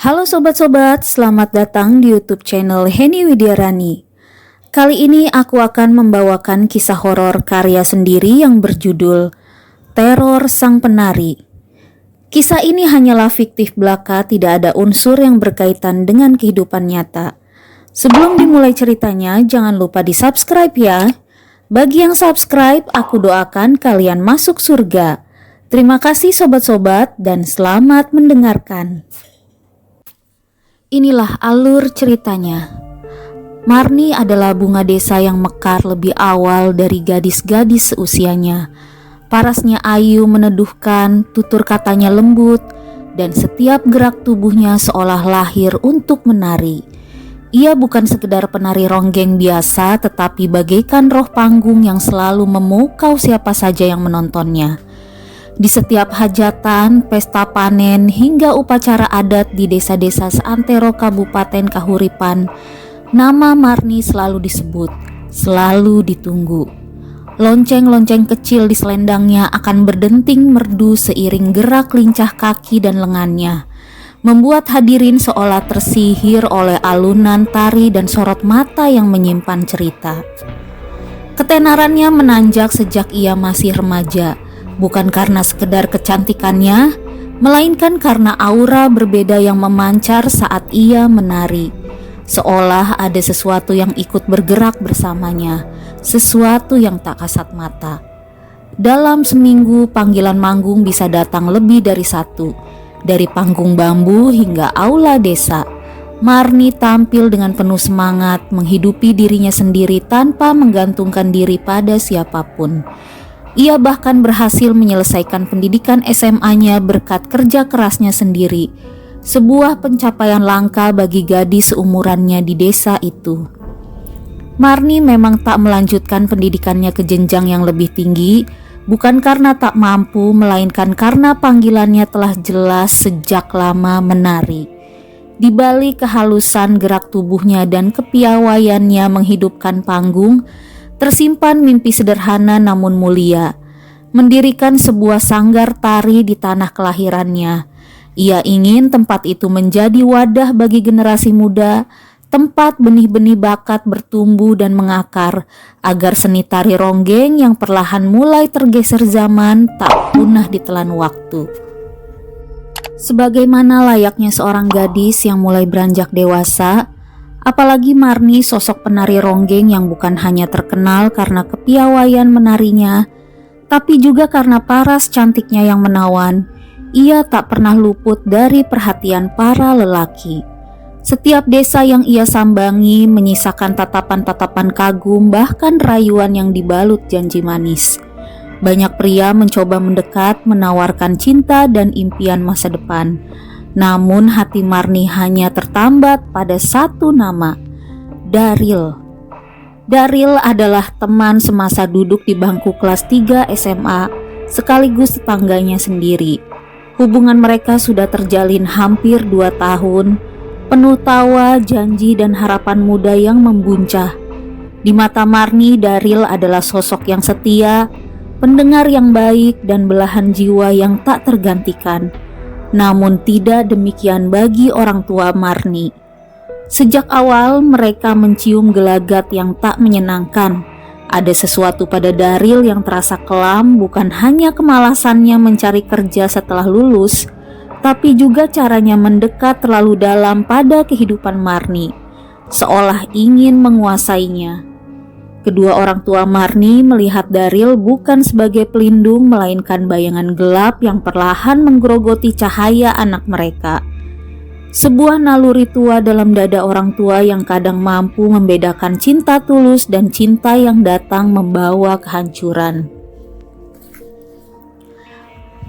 Halo sobat-sobat, selamat datang di YouTube channel Heni Widiarani. Kali ini aku akan membawakan kisah horor karya sendiri yang berjudul Teror Sang Penari. Kisah ini hanyalah fiktif belaka, tidak ada unsur yang berkaitan dengan kehidupan nyata. Sebelum dimulai ceritanya, jangan lupa di-subscribe ya. Bagi yang subscribe, aku doakan kalian masuk surga. Terima kasih sobat-sobat dan selamat mendengarkan. Inilah alur ceritanya. Marni adalah bunga desa yang mekar lebih awal dari gadis-gadis seusianya. Parasnya ayu meneduhkan, tutur katanya lembut, dan setiap gerak tubuhnya seolah lahir untuk menari. Ia bukan sekedar penari ronggeng biasa, tetapi bagaikan roh panggung yang selalu memukau siapa saja yang menontonnya. Di setiap hajatan, pesta panen, hingga upacara adat di desa-desa seantero Kabupaten Kahuripan, nama Marni selalu disebut, selalu ditunggu. Lonceng-lonceng kecil di selendangnya akan berdenting merdu seiring gerak lincah kaki dan lengannya, membuat hadirin seolah tersihir oleh alunan tari dan sorot mata yang menyimpan cerita. Ketenarannya menanjak sejak ia masih remaja. Bukan karena sekedar kecantikannya, melainkan karena aura berbeda yang memancar saat ia menari. Seolah ada sesuatu yang ikut bergerak bersamanya, sesuatu yang tak kasat mata. Dalam seminggu, panggilan manggung bisa datang lebih dari satu. Dari panggung bambu hingga aula desa, Marni tampil dengan penuh semangat, menghidupi dirinya sendiri tanpa menggantungkan diri pada siapapun. Ia bahkan berhasil menyelesaikan pendidikan SMA-nya berkat kerja kerasnya sendiri, sebuah pencapaian langka bagi gadis seumurannya di desa itu. Marni memang tak melanjutkan pendidikannya ke jenjang yang lebih tinggi, bukan karena tak mampu, melainkan karena panggilannya telah jelas sejak lama menari. Di balik kehalusan gerak tubuhnya dan kepiawaiannya menghidupkan panggung, tersimpan mimpi sederhana namun mulia, mendirikan sebuah sanggar tari di tanah kelahirannya. Ia ingin tempat itu menjadi wadah bagi generasi muda, tempat benih-benih bakat bertumbuh dan mengakar, agar seni tari ronggeng yang perlahan mulai tergeser zaman tak punah ditelan waktu. Sebagaimana layaknya seorang gadis yang mulai beranjak dewasa, apalagi Marni sosok penari ronggeng yang bukan hanya terkenal karena kepiawaian menarinya, tapi juga karena paras cantiknya yang menawan. Ia tak pernah luput dari perhatian para lelaki. Setiap desa yang ia sambangi menyisakan tatapan-tatapan kagum, bahkan rayuan yang dibalut janji manis. Banyak pria mencoba mendekat, menawarkan cinta dan impian masa depan. Namun hati Marni hanya tertambat pada satu nama, Daril. Daril adalah teman semasa duduk di bangku kelas 3 SMA, sekaligus tetangganya sendiri. Hubungan mereka sudah terjalin hampir 2 tahun, penuh tawa, janji dan harapan muda yang membuncah. Di mata Marni, Daril adalah sosok yang setia, pendengar yang baik dan belahan jiwa yang tak tergantikan. Namun tidak demikian bagi orang tua Marni. Sejak awal mereka mencium gelagat yang tak menyenangkan. Ada sesuatu pada Daril yang terasa kelam, bukan hanya kemalasannya mencari kerja setelah lulus, tapi juga caranya mendekat terlalu dalam pada kehidupan Marni, seolah ingin menguasainya. Kedua orang tua Marni melihat Daril bukan sebagai pelindung, melainkan bayangan gelap yang perlahan menggerogoti cahaya anak mereka. Sebuah naluri tua dalam dada orang tua yang kadang mampu membedakan cinta tulus dan cinta yang datang membawa kehancuran.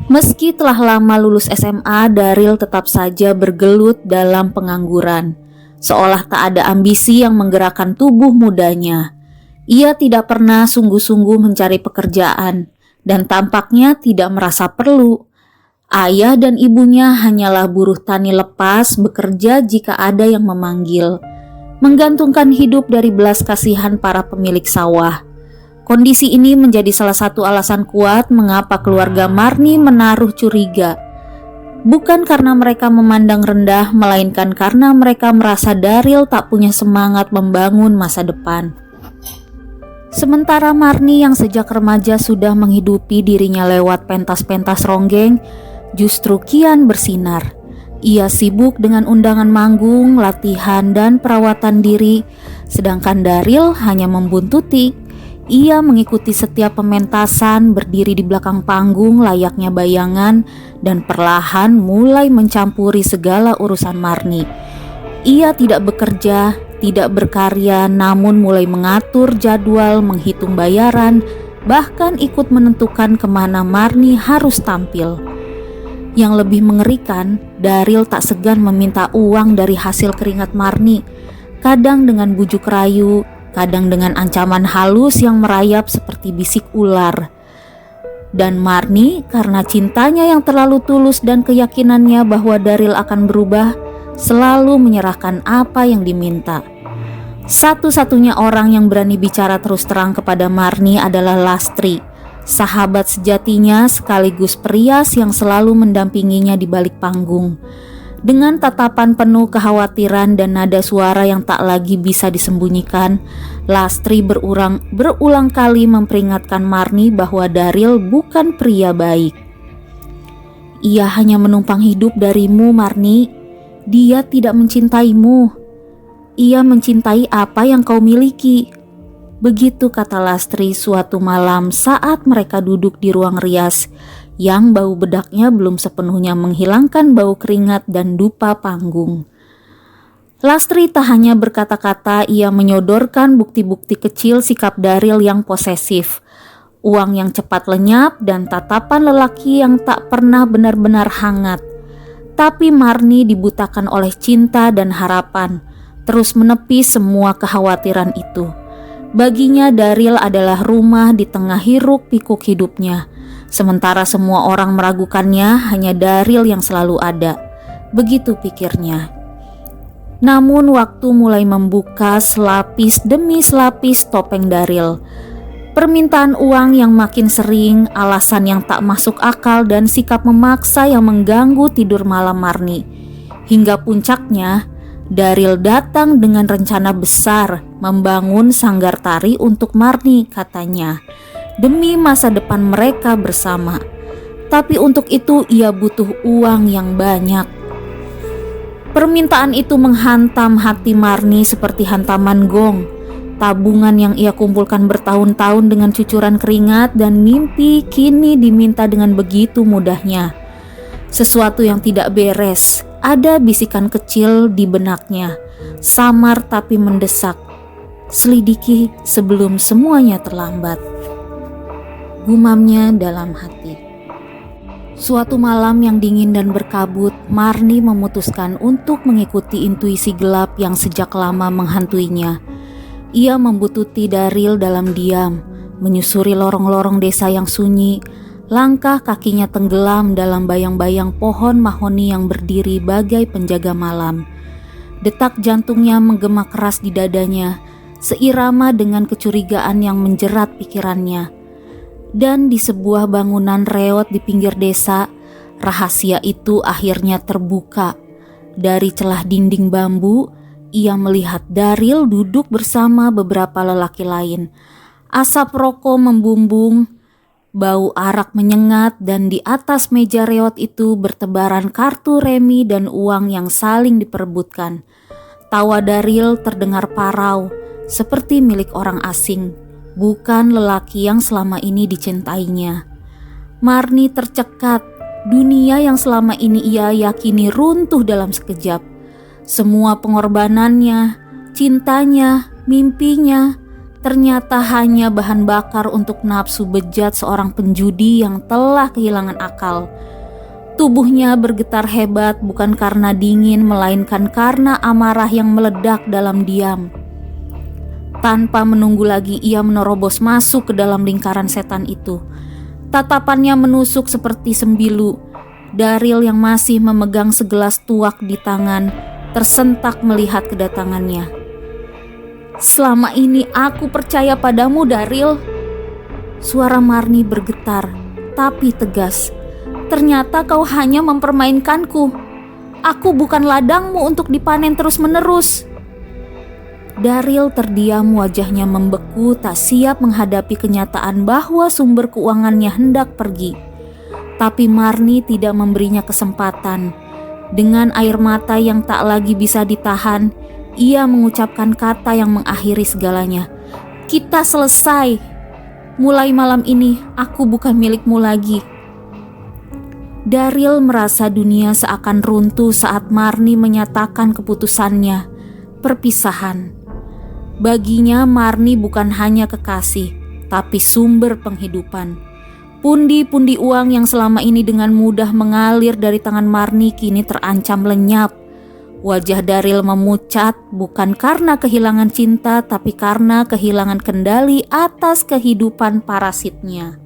Meski telah lama lulus SMA, Daril tetap saja bergelut dalam pengangguran, seolah tak ada ambisi yang menggerakkan tubuh mudanya. Ia tidak pernah sungguh-sungguh mencari pekerjaan dan tampaknya tidak merasa perlu. Ayah dan ibunya hanyalah buruh tani lepas, bekerja jika ada yang memanggil, menggantungkan hidup dari belas kasihan para pemilik sawah. Kondisi ini menjadi salah satu alasan kuat mengapa keluarga Marni menaruh curiga. Bukan karena mereka memandang rendah, melainkan karena mereka merasa Daryl tak punya semangat membangun masa depan. Sementara Marnie yang sejak remaja sudah menghidupi dirinya lewat pentas-pentas ronggeng, justru kian bersinar. Ia sibuk dengan undangan manggung, latihan, dan perawatan diri, sedangkan Daryl hanya membuntuti. Ia mengikuti setiap pementasan, berdiri di belakang panggung layaknya bayangan, dan perlahan mulai mencampuri segala urusan Marnie. Ia tidak bekerja, tidak berkarya, namun mulai mengatur jadwal, menghitung bayaran, bahkan ikut menentukan kemana Marnie harus tampil. Yang lebih mengerikan, Daryl tak segan meminta uang dari hasil keringat Marnie, kadang dengan bujuk rayu, kadang dengan ancaman halus yang merayap seperti bisik ular. Dan Marnie, karena cintanya yang terlalu tulus dan keyakinannya bahwa Daryl akan berubah, selalu menyerahkan apa yang diminta. Satu-satunya orang yang berani bicara terus terang kepada Marnie adalah Lastri, sahabat sejatinya sekaligus perias yang selalu mendampinginya di balik panggung. Dengan tatapan penuh kekhawatiran dan nada suara yang tak lagi bisa disembunyikan, Lastri berulang kali memperingatkan Marnie bahwa Daryl bukan pria baik. Ia hanya menumpang hidup darimu, Marnie. Dia tidak mencintaimu. Ia mencintai apa yang kau miliki. Begitu kata Lastri suatu malam saat mereka duduk di ruang rias yang bau bedaknya belum sepenuhnya menghilangkan bau keringat dan dupa panggung. Lastri tak hanya berkata-kata, ia menyodorkan bukti-bukti kecil sikap Daryl yang posesif, uang yang cepat lenyap, dan tatapan lelaki yang tak pernah benar-benar hangat. Tapi Marnie dibutakan oleh cinta dan harapan, terus menepis semua kekhawatiran itu. Baginya Daryl adalah rumah di tengah hiruk pikuk hidupnya. Sementara semua orang meragukannya, hanya Daryl yang selalu ada. Begitu pikirnya. Namun waktu mulai membuka selapis demi selapis topeng Daryl. Permintaan uang yang makin sering, alasan yang tak masuk akal, dan sikap memaksa yang mengganggu tidur malam Marnie. Hingga puncaknya, Daryl datang dengan rencana besar membangun sanggar tari untuk Marnie, katanya, demi masa depan mereka bersama. Tapi untuk itu ia butuh uang yang banyak. Permintaan itu menghantam hati Marnie seperti hantaman gong. Tabungan yang ia kumpulkan bertahun-tahun dengan cucuran keringat dan mimpi kini diminta dengan begitu mudahnya. Sesuatu yang tidak beres. Ada bisikan kecil di benaknya, samar tapi mendesak. Selidiki sebelum semuanya terlambat. Gumamnya dalam hati. Suatu malam yang dingin dan berkabut, Marnie memutuskan untuk mengikuti intuisi gelap yang sejak lama menghantuinya. Ia membuntuti Daryl dalam diam, menyusuri lorong-lorong desa yang sunyi. Langkah kakinya tenggelam dalam bayang-bayang pohon mahoni yang berdiri bagai penjaga malam. Detak jantungnya menggema keras di dadanya, seirama dengan kecurigaan yang menjerat pikirannya. Dan di sebuah bangunan reot di pinggir desa, rahasia itu akhirnya terbuka. Dari celah dinding bambu, ia melihat Daryl duduk bersama beberapa lelaki lain. Asap rokok membumbung, bau arak menyengat, dan di atas meja reot itu bertebaran kartu remi dan uang yang saling diperebutkan. Tawa Daryl terdengar parau, seperti milik orang asing, bukan lelaki yang selama ini dicintainya. Marnie tercekat, dunia yang selama ini ia yakini runtuh dalam sekejap. Semua pengorbanannya, cintanya, mimpinya, ternyata hanya bahan bakar untuk nafsu bejat seorang penjudi yang telah kehilangan akal. Tubuhnya bergetar hebat bukan karena dingin, melainkan karena amarah yang meledak dalam diam. Tanpa menunggu lagi, ia menerobos masuk ke dalam lingkaran setan itu. Tatapannya menusuk seperti sembilu. Daryl yang masih memegang segelas tuak di tangan tersentak melihat kedatangannya. "Selama ini aku percaya padamu, Daryl." Suara Marnie bergetar, tapi tegas. Ternyata kau hanya mempermainkanku. Aku bukan ladangmu untuk dipanen terus-menerus." Daryl terdiam, wajahnya membeku, tak siap menghadapi kenyataan bahwa sumber keuangannya hendak pergi. Tapi Marnie tidak memberinya kesempatan. Dengan air mata yang tak lagi bisa ditahan, ia mengucapkan kata yang mengakhiri segalanya. "Kita selesai. Mulai malam ini, aku bukan milikmu lagi." Daryl merasa dunia seakan runtuh saat Marnie menyatakan keputusannya, perpisahan. Baginya Marnie bukan hanya kekasih, tapi sumber penghidupan. Pundi-pundi uang yang selama ini dengan mudah mengalir dari tangan Marnie kini terancam lenyap. Wajah Daryl memucat, bukan karena kehilangan cinta, tapi karena kehilangan kendali atas kehidupan parasitnya.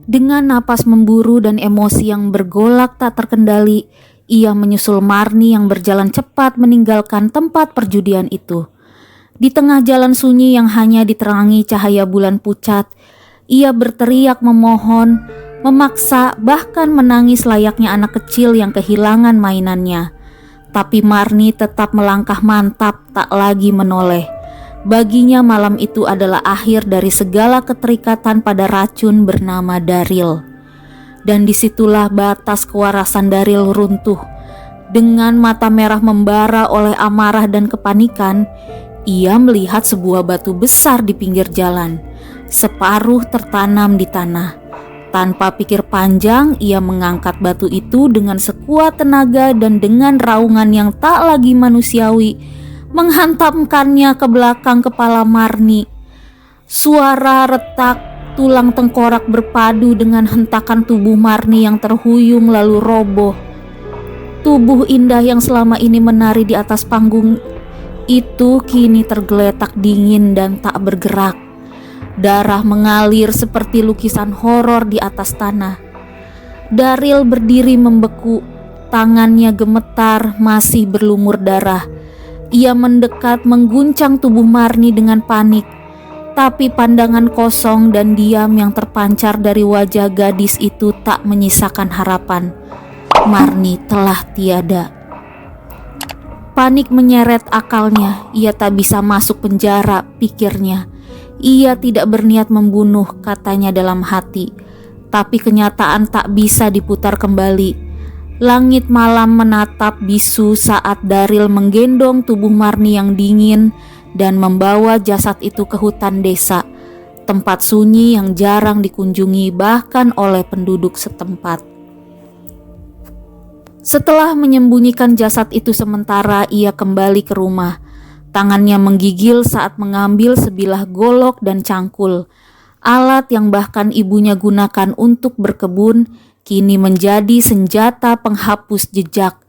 Dengan napas memburu dan emosi yang bergolak tak terkendali, ia menyusul Marnie yang berjalan cepat meninggalkan tempat perjudian itu. Di tengah jalan sunyi yang hanya diterangi cahaya bulan pucat, ia berteriak memohon, memaksa, bahkan menangis layaknya anak kecil yang kehilangan mainannya. Tapi Marnie tetap melangkah mantap, tak lagi menoleh. Baginya malam itu adalah akhir dari segala keterikatan pada racun bernama Daryl. Dan disitulah batas kewarasan Daryl runtuh. Dengan mata merah membara oleh amarah dan kepanikan, ia melihat sebuah batu besar di pinggir jalan, separuh tertanam di tanah. Tanpa pikir panjang, ia mengangkat batu itu dengan sekuat tenaga dan dengan raungan yang tak lagi manusiawi, menghantamkannya ke belakang kepala Marnie. Suara retak tulang tengkorak berpadu dengan hentakan tubuh Marnie yang terhuyung lalu roboh. Tubuh indah yang selama ini menari di atas panggung itu kini tergeletak dingin dan tak bergerak. Darah mengalir seperti lukisan horor di atas tanah. Daryl berdiri membeku, tangannya gemetar, masih berlumur darah. Ia mendekat mengguncang tubuh Marnie dengan panik. Tapi pandangan kosong dan diam yang terpancar dari wajah gadis itu tak menyisakan harapan. Marnie telah tiada. Panik menyeret akalnya, ia tak bisa masuk penjara, pikirnya. Ia tidak berniat membunuh, katanya dalam hati. Tapi kenyataan tak bisa diputar kembali. Langit malam menatap bisu saat Daryl menggendong tubuh Marnie yang dingin dan membawa jasad itu ke hutan desa, tempat sunyi yang jarang dikunjungi bahkan oleh penduduk setempat. Setelah menyembunyikan jasad itu sementara, ia kembali ke rumah. Tangannya menggigil saat mengambil sebilah golok dan cangkul. Alat yang bahkan ibunya gunakan untuk berkebun kini menjadi senjata penghapus jejak.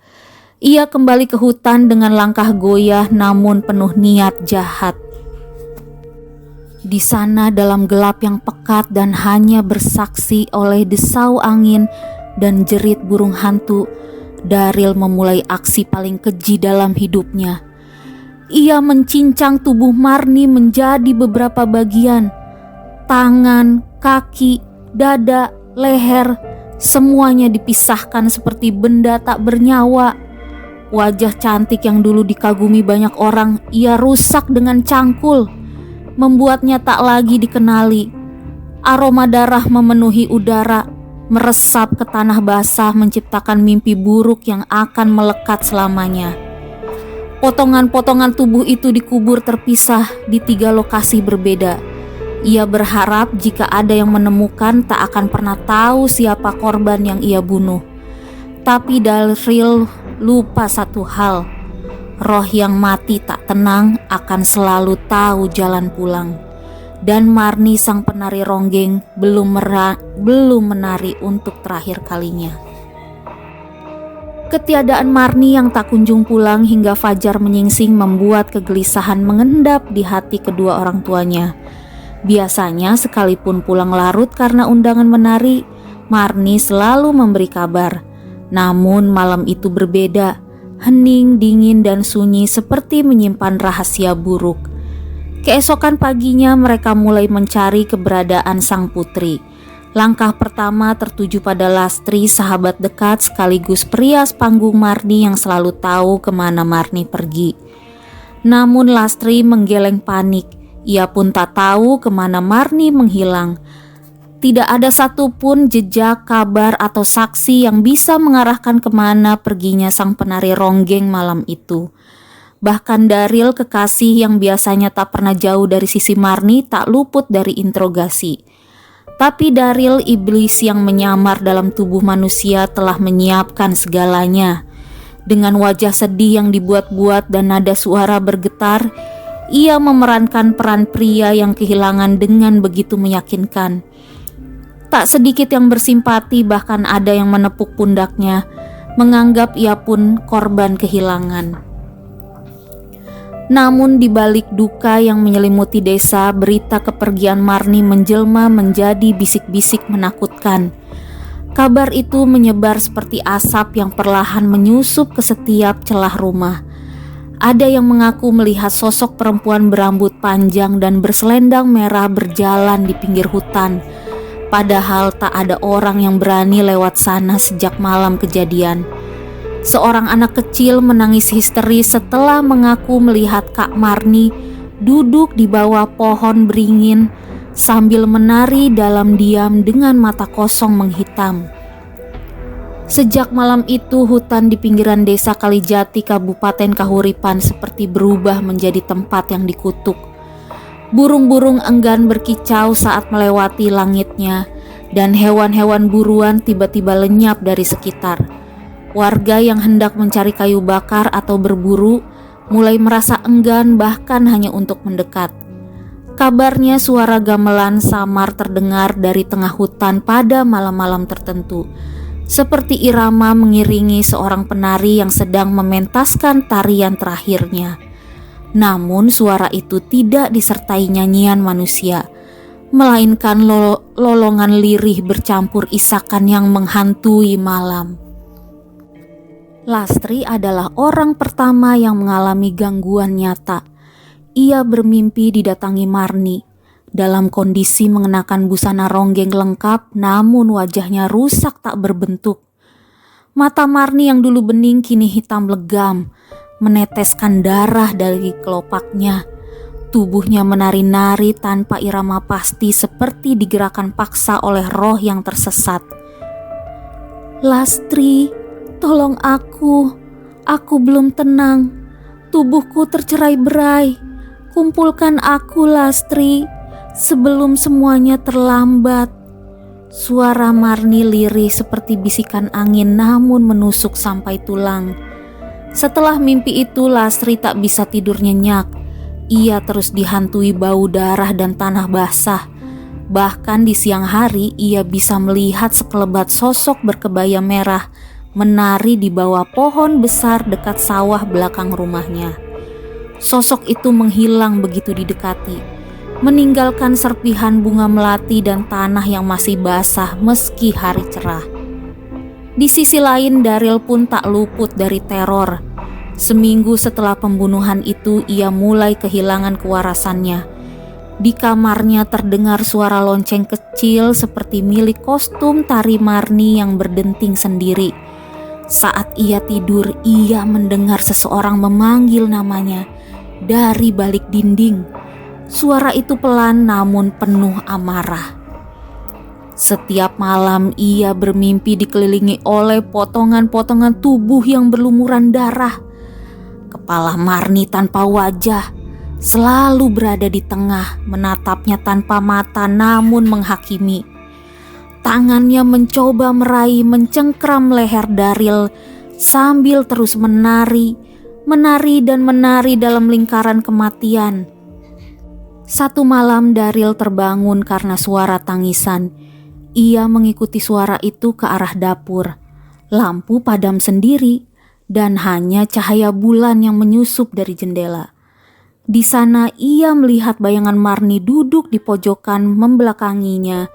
Ia kembali ke hutan dengan langkah goyah namun penuh niat jahat. Di sana dalam gelap yang pekat dan hanya bersaksi oleh desau angin dan jerit burung hantu, Daryl memulai aksi paling keji dalam hidupnya. Ia mencincang tubuh Marnie menjadi beberapa bagian. Tangan, kaki, dada, leher, semuanya dipisahkan seperti benda tak bernyawa. Wajah cantik yang dulu dikagumi banyak orang, ia rusak dengan cangkul, membuatnya tak lagi dikenali. Aroma darah memenuhi udara, meresap ke tanah basah, menciptakan mimpi buruk yang akan melekat selamanya. Potongan-potongan tubuh itu dikubur terpisah di 3 lokasi berbeda. Ia berharap jika ada yang menemukan tak akan pernah tahu siapa korban yang ia bunuh. Tapi Daryl lupa satu hal, roh yang mati tak tenang akan selalu tahu jalan pulang. Dan Marnie sang penari ronggeng belum menari untuk terakhir kalinya. Ketiadaan Marnie yang tak kunjung pulang hingga fajar menyingsing membuat kegelisahan mengendap di hati kedua orang tuanya. Biasanya sekalipun pulang larut karena undangan menari, Marnie selalu memberi kabar. Namun malam itu berbeda, hening, dingin dan sunyi seperti menyimpan rahasia buruk. Keesokan paginya mereka mulai mencari keberadaan sang putri. Langkah pertama tertuju pada Lastri, sahabat dekat sekaligus perias panggung Marni yang selalu tahu kemana Marni pergi. Namun Lastri menggeleng panik. Ia pun tak tahu kemana Marni menghilang. Tidak ada satupun jejak, kabar, atau saksi yang bisa mengarahkan kemana perginya sang penari ronggeng malam itu. Bahkan Daryl, kekasih yang biasanya tak pernah jauh dari sisi Marni, tak luput dari interogasi. Tapi Daryl, iblis yang menyamar dalam tubuh manusia, telah menyiapkan segalanya. Dengan wajah sedih yang dibuat-buat dan nada suara bergetar, ia memerankan peran pria yang kehilangan dengan begitu meyakinkan. Tak sedikit yang bersimpati, bahkan ada yang menepuk pundaknya, menganggap ia pun korban kehilangan. Namun di balik duka yang menyelimuti desa, berita kepergian Marni menjelma menjadi bisik-bisik menakutkan. Kabar itu menyebar seperti asap yang perlahan menyusup ke setiap celah rumah. Ada yang mengaku melihat sosok perempuan berambut panjang dan berselendang merah berjalan di pinggir hutan. Padahal tak ada orang yang berani lewat sana sejak malam kejadian. Seorang anak kecil menangis histeris setelah mengaku melihat Kak Marni duduk di bawah pohon beringin sambil menari dalam diam dengan mata kosong menghitam. Sejak malam itu, hutan di pinggiran desa Kalijati, Kabupaten Kahuripan seperti berubah menjadi tempat yang dikutuk. Burung-burung enggan berkicau saat melewati langitnya, dan hewan-hewan buruan tiba-tiba lenyap dari sekitar. Warga yang hendak mencari kayu bakar atau berburu mulai merasa enggan bahkan hanya untuk mendekat. Kabarnya suara gamelan samar terdengar dari tengah hutan pada malam-malam tertentu, seperti irama mengiringi seorang penari yang sedang mementaskan tarian terakhirnya. Namun suara itu tidak disertai nyanyian manusia, melainkan lolongan lirih bercampur isakan yang menghantui malam. Lastri adalah orang pertama yang mengalami gangguan nyata. Ia bermimpi didatangi Marni dalam kondisi mengenakan busana ronggeng lengkap, namun wajahnya rusak tak berbentuk. Mata Marni yang dulu bening kini hitam legam, meneteskan darah dari kelopaknya. Tubuhnya menari-nari tanpa irama pasti, seperti digerakkan paksa oleh roh yang tersesat. "Lastri, tolong aku belum tenang. Tubuhku tercerai-berai. Kumpulkan aku, Lastri, sebelum semuanya terlambat." Suara Marni lirih seperti bisikan angin, namun menusuk sampai tulang. Setelah mimpi itu, Lastri tak bisa tidur nyenyak. Ia terus dihantui bau darah dan tanah basah. Bahkan di siang hari ia bisa melihat sekelebat sosok berkebaya merah menari di bawah pohon besar dekat sawah belakang rumahnya. Sosok itu menghilang begitu didekati, meninggalkan serpihan bunga melati dan tanah yang masih basah meski hari cerah. Di sisi lain, Daryl pun tak luput dari teror. Seminggu setelah pembunuhan itu, ia mulai kehilangan kewarasannya. Di kamarnya terdengar suara lonceng kecil seperti milik kostum tari Marni yang berdenting sendiri. Saat ia tidur, ia mendengar seseorang memanggil namanya dari balik dinding. Suara itu pelan namun penuh amarah. Setiap malam ia bermimpi dikelilingi oleh potongan-potongan tubuh yang berlumuran darah. Kepala Marni tanpa wajah selalu berada di tengah, menatapnya tanpa mata namun menghakimi. Tangannya mencoba meraih mencengkram leher Daryl sambil terus menari dan menari dalam lingkaran kematian. Satu malam Daryl terbangun karena suara tangisan. Ia mengikuti suara itu ke arah dapur. Lampu padam sendiri dan hanya cahaya bulan yang menyusup dari jendela. Di sana ia melihat bayangan Marni duduk di pojokan membelakanginya.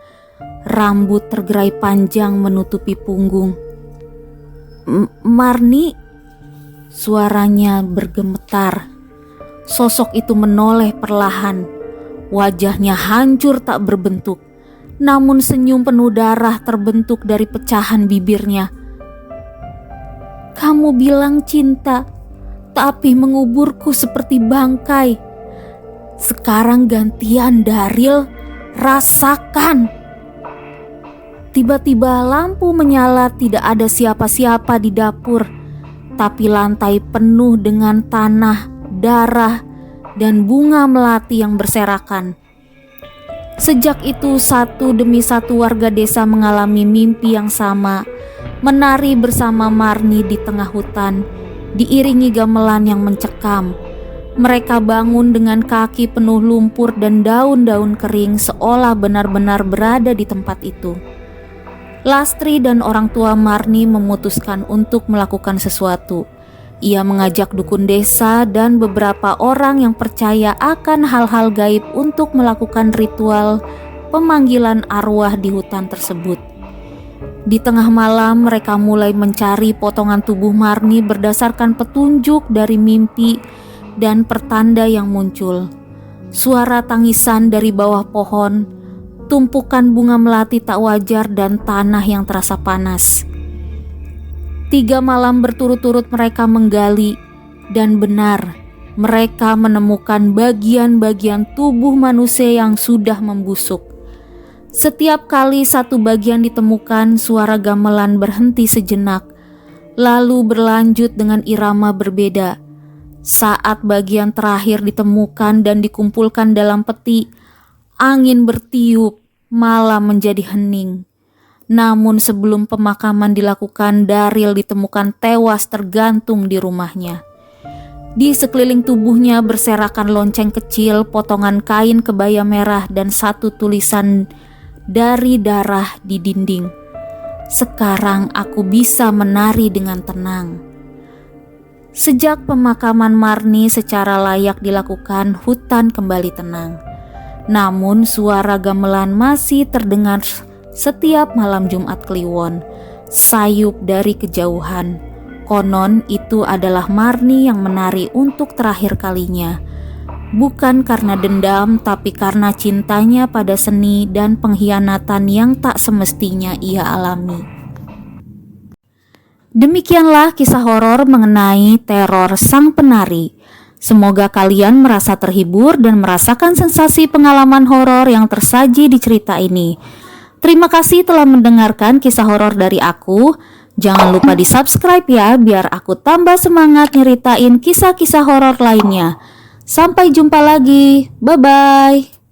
Rambut tergerai panjang menutupi punggung. "Marni?" Suaranya bergemetar. Sosok itu menoleh perlahan. Wajahnya hancur tak berbentuk. namun senyum penuh darah terbentuk dari pecahan bibirnya. "Kamu bilang cinta, tapi menguburku seperti bangkai. Sekarang gantian, Daryl, rasakan." Tiba-tiba lampu menyala, tidak ada siapa-siapa di dapur, tapi lantai penuh dengan tanah, darah, dan bunga melati yang berserakan. Sejak itu satu demi satu warga desa mengalami mimpi yang sama, menari bersama Marni di tengah hutan, diiringi gamelan yang mencekam. Mereka bangun dengan kaki penuh lumpur dan daun-daun kering, seolah benar-benar berada di tempat itu. Lastri dan orang tua Marni memutuskan untuk melakukan sesuatu. Ia mengajak dukun desa dan beberapa orang yang percaya akan hal-hal gaib untuk melakukan ritual pemanggilan arwah di hutan tersebut. Di tengah malam mereka mulai mencari potongan tubuh Marni berdasarkan petunjuk dari mimpi dan pertanda yang muncul. Suara tangisan dari bawah pohon, tumpukan bunga melati tak wajar, dan tanah yang terasa panas. 3 malam berturut-turut mereka menggali, dan benar, mereka menemukan bagian-bagian tubuh manusia yang sudah membusuk. Setiap kali satu bagian ditemukan, suara gamelan berhenti sejenak, lalu berlanjut dengan irama berbeda. Saat bagian terakhir ditemukan dan dikumpulkan dalam peti, angin bertiup, malam menjadi hening. Namun sebelum pemakaman dilakukan, Daryl ditemukan tewas tergantung di rumahnya. Di sekeliling tubuhnya berserakan lonceng kecil, potongan kain kebaya merah, dan satu tulisan dari darah di dinding. "Sekarang aku bisa menari dengan tenang." Sejak pemakaman Marni secara layak dilakukan, hutan kembali tenang. Namun suara gamelan masih terdengar setiap malam Jumat Kliwon, sayup dari kejauhan. Konon itu adalah Marni yang menari untuk terakhir kalinya. Bukan karena dendam, tapi karena cintanya pada seni dan pengkhianatan yang tak semestinya ia alami. Demikianlah kisah horor mengenai teror sang penari. Semoga kalian merasa terhibur dan merasakan sensasi pengalaman horor yang tersaji di cerita ini. Terima kasih telah mendengarkan kisah horor dari aku. Jangan lupa di subscribe ya, biar aku tambah semangat nyeritain kisah-kisah horor lainnya. Sampai jumpa lagi, bye-bye.